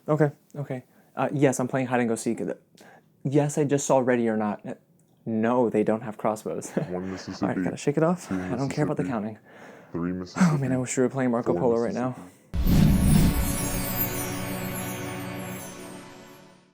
Okay. Yes, I'm playing hide and go seek. Yes, I just saw Ready or Not. No, they don't have crossbows. 1 Mississippi. Alright, gotta shake it off. I don't care about the counting. 3 Mississippi. Oh man, I wish we were playing Marco Polo right now.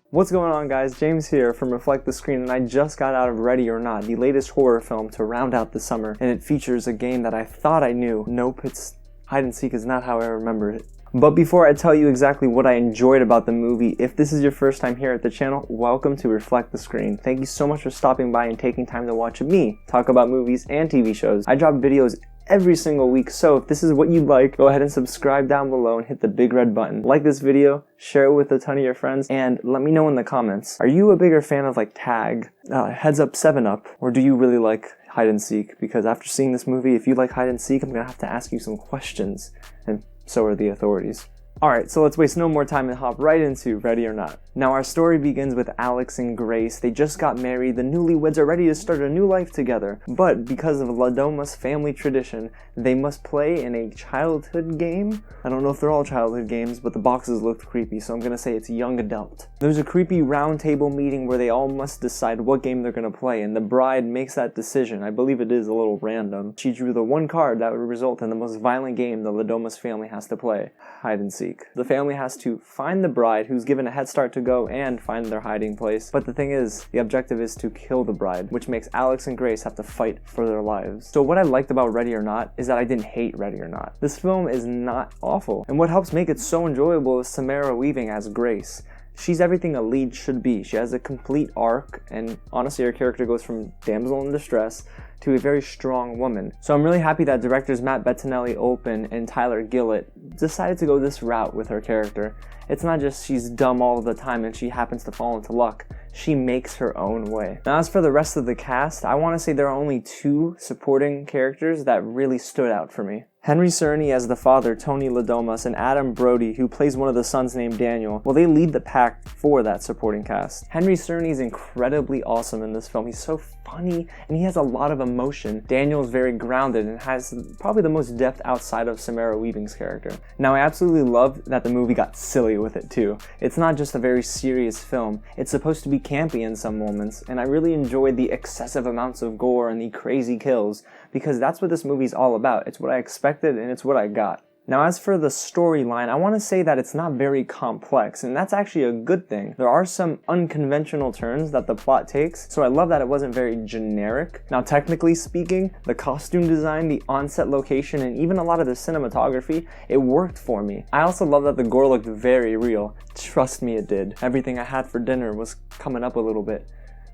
What's going on, guys? James here from Reflect the Screen, and I just got out of Ready or Not, the latest horror film to round out the summer, and it features a game that I thought I knew. Nope, it's hide and seek is not how I remember it. But before I tell you exactly what I enjoyed about the movie, if this is your first time here at the channel, welcome to Reflect the Screen. Thank you so much for stopping by and taking time to watch me talk about movies and TV shows. I drop videos every single week, so if this is what you like, go ahead and subscribe down below and hit the big red button. Like this video, share it with a ton of your friends, and let me know in the comments, are you a bigger fan of like Tag, Heads Up, 7-Up, or do you really like hide and seek? Because after seeing this movie, if you like hide and seek, I'm gonna have to ask you some questions, and so are the authorities. Alright, so let's waste no more time and hop right into Ready or Not. Now our story begins with Alex and Grace. They just got married, the newlyweds are ready to start a new life together. But because of Ladoma's family tradition, they must play in a childhood game. I don't know if they're all childhood games, but the boxes looked creepy, so I'm gonna say it's young adult. There's a creepy round table meeting where they all must decide what game they're gonna play, and the bride makes that decision. I believe it is a little random. She drew the one card that would result in the most violent game the Ladoma's family has to play, hide and seek. The family has to find the bride, who's given a head start to go and find their hiding place. But the thing is, the objective is to kill the bride, which makes Alex and Grace have to fight for their lives. So what I liked about Ready or Not is that I didn't hate Ready or Not. This film is not awful. And what helps make it so enjoyable is Samara Weaving as Grace. She's everything a lead should be. She has a complete arc, and honestly her character goes from damsel in distress to a very strong woman. So I'm really happy that directors Matt Bettinelli-Olpin and Tyler Gillett decided to go this route with her character. It's not just she's dumb all the time and she happens to fall into luck. She makes her own way. Now as for the rest of the cast, I want to say there are only 2 supporting characters that really stood out for me. Henry Czerny as the father, Tony Ladomas, and Adam Brody, who plays one of the sons named Daniel, well, they lead the pack for that supporting cast. Henry Czerny is incredibly awesome in this film. He's so funny, and he has a lot of emotion. Daniel is very grounded and has probably the most depth outside of Samara Weaving's character. Now, I absolutely love that the movie got silly with it, too. It's not just a very serious film. It's supposed to be campy in some moments, and I really enjoyed the excessive amounts of gore and the crazy kills, because that's what this movie's all about. It's what I expected, and it's what I got. Now as for the storyline, I want to say that it's not very complex, and that's actually a good thing. There are some unconventional turns that the plot takes, so I love that it wasn't very generic. Now technically speaking, the costume design, the on-set location, and even a lot of the cinematography, it worked for me. I also love that the gore looked very real. Trust me, it did. Everything I had for dinner was coming up a little bit.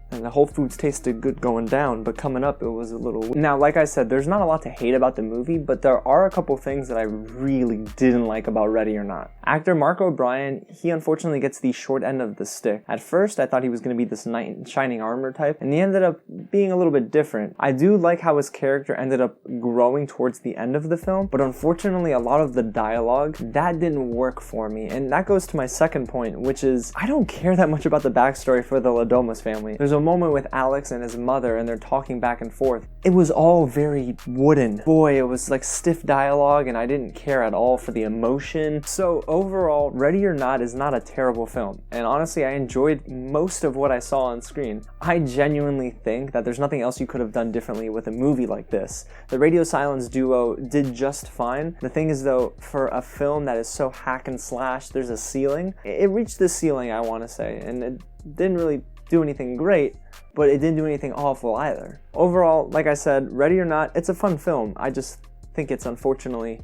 And the Whole Foods tasted good going down, but coming up it was a little... Now, like I said, there's not a lot to hate about the movie, but there are a couple things that I really didn't like about Ready or Not. Actor Mark O'Brien, he unfortunately gets the short end of the stick. At first, I thought he was going to be this knight in shining armor type, and he ended up being a little bit different. I do like how his character ended up growing towards the end of the film, but unfortunately a lot of the dialogue, that didn't work for me. And that goes to my second point, which is, I don't care that much about the backstory for the Ladomas family. There's a moment with Alex and his mother and they're talking back and forth. It was all very wooden. Boy, it was like stiff dialogue and I didn't care at all for the emotion. So overall, Ready or Not is not a terrible film. And honestly, I enjoyed most of what I saw on screen. I genuinely think that there's nothing else you could have done differently with a movie like this. The Radio Silence duo did just fine. The thing is though, for a film that is so hack and slash, there's a ceiling. It reached the ceiling, I want to say, and it didn't really do anything great, but it didn't do anything awful either. Overall, like I said, Ready or Not, it's a fun film. I just think it's unfortunately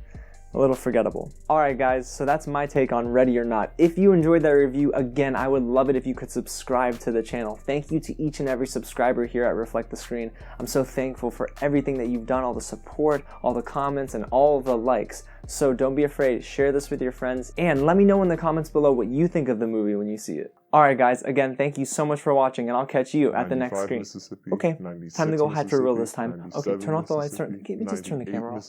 a little forgettable. Alright guys, so that's my take on Ready or Not. If you enjoyed that review, again, I would love it if you could subscribe to the channel. Thank you to each and every subscriber here at Reflect the Screen. I'm so thankful for everything that you've done, all the support, all the comments, and all the likes. So don't be afraid, share this with your friends, and let me know in the comments below what you think of the movie when you see it. Alright guys, again, thank you so much for watching, and I'll catch you at the next screen. Okay, time to go hyper real this time. Okay, turn off the lights, just turn the camera off.